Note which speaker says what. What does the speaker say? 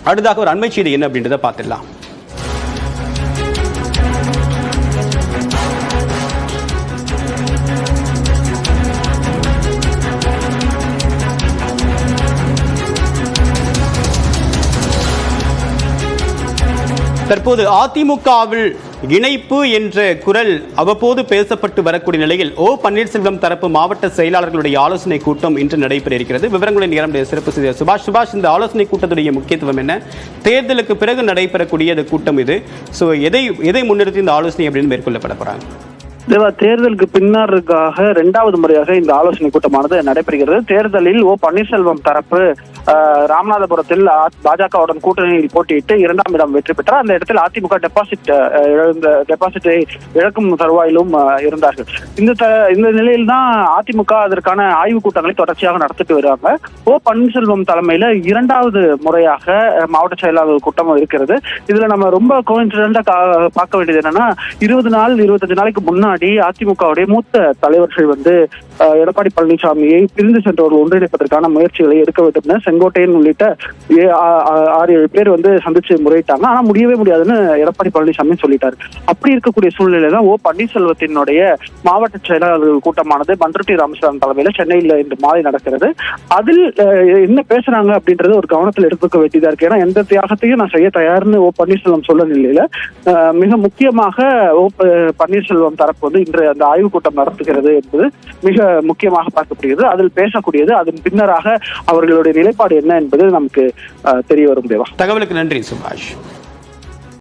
Speaker 1: அடுத்ததாக ஒரு அண்மை செய்தி என்ன அப்படின்றத பார்த்துடலாம். தற்போது அதிமுகவில் இணைப்பு என்ற குரல் அவ்வப்போது பேசப்பட்டு வரக்கூடிய நிலையில் பன்னீர்செல்வம் தரப்பு மாவட்ட செயலாளர்களுடைய ஆலோசனை கூட்டம் இன்று நடைபெற இருக்கிறது. விவரங்களின் நேரம் சிறப்பு செய்தியாளர் சுபாஷ், இந்த ஆலோசனை கூட்டத்துடைய முக்கியத்துவம் என்ன? தேர்தலுக்கு பிறகு நடைபெறக்கூடிய இந்த கூட்டம் இது. எதை முன்னிறுத்தி இந்த ஆலோசனை அப்படின்னு மேற்கொள்ளப்பட போறாங்க?
Speaker 2: தேர்தலுக்கு பின்னருக்காக 2வது முறையாக இந்த ஆலோசனை கூட்டமானது நடைபெறுகிறது. தேர்தலில் பன்னீர்செல்வம் தரப்பு ராமநாதபுரத்தில் பாஜகவுடன் கூட்டணியில் போட்டியிட்டு 2ஆம் இடம் வெற்றி பெற்றார். அந்த இடத்தில் அதிமுக டெபாசிட்டை இழக்கும் தருவாயிலும் இருந்தார்கள். இந்த நிலையில் தான் அதிமுக அதற்கான ஆய்வுக் கூட்டங்களை தொடர்ச்சியாக நடத்திட்டு வருவாங்க. பன்னீர்செல்வம் தலைமையில 2வது முறையாக மாவட்ட செயலாளர் கூட்டம் இருக்கிறது. இதுல நம்ம ரொம்ப கோஇன்சிடென்டா பார்க்க வேண்டியது என்னன்னா, 25 நாளைக்கு முன்னாடி அதிமுகவுடைய மூத்த தலைவர்கள் எடப்பாடி பழனிசாமியை பிரிந்து சென்றவர்கள் ஒன்றிணைப்பதற்கான முயற்சிகளை எடுக்க வேண்டும் என செங்கோட்டையன் உள்ளிட்ட 6-7 பேர் சந்திச்சு முறையிட்டாங்க. ஆனா முடியவே முடியாதுன்னு எடப்பாடி பழனிசாமி சொல்லிட்டாரு. அப்படி இருக்கக்கூடிய சூழ்நிலையில தான் பன்னீர்செல்வத்தினுடைய மாவட்ட செயலாளர்கள் கூட்டமானது பண்ருட்டி ராமசாமி தலைமையில சென்னையில் இன்று மாலை நடக்கிறது. அதில் என்ன பேசுறாங்க அப்படின்றது ஒரு கவனத்தில் எடுத்துக்க வேண்டியதா இருக்கு. ஏன்னா எந்த தியாகத்தையும் நான் செய்ய தயார்னு பன்னீர்செல்வம் சொல்ல நிலையில மிக முக்கியமாக பன்னீர்செல்வம் தரப்பு இன்று அந்த ஆய்வுக் கூட்டம் நடத்துகிறது என்பது மிக முக்கியமாக பார்க்கப்படுகிறது. அதில் பேசக்கூடியது, அதன் பின்னராக அவர்களுடைய நிலைப்பாடு என்ன என்பது நமக்கு தெரிய வரும். தேவா,
Speaker 1: தகவலுக்கு நன்றி சுபாஷ்.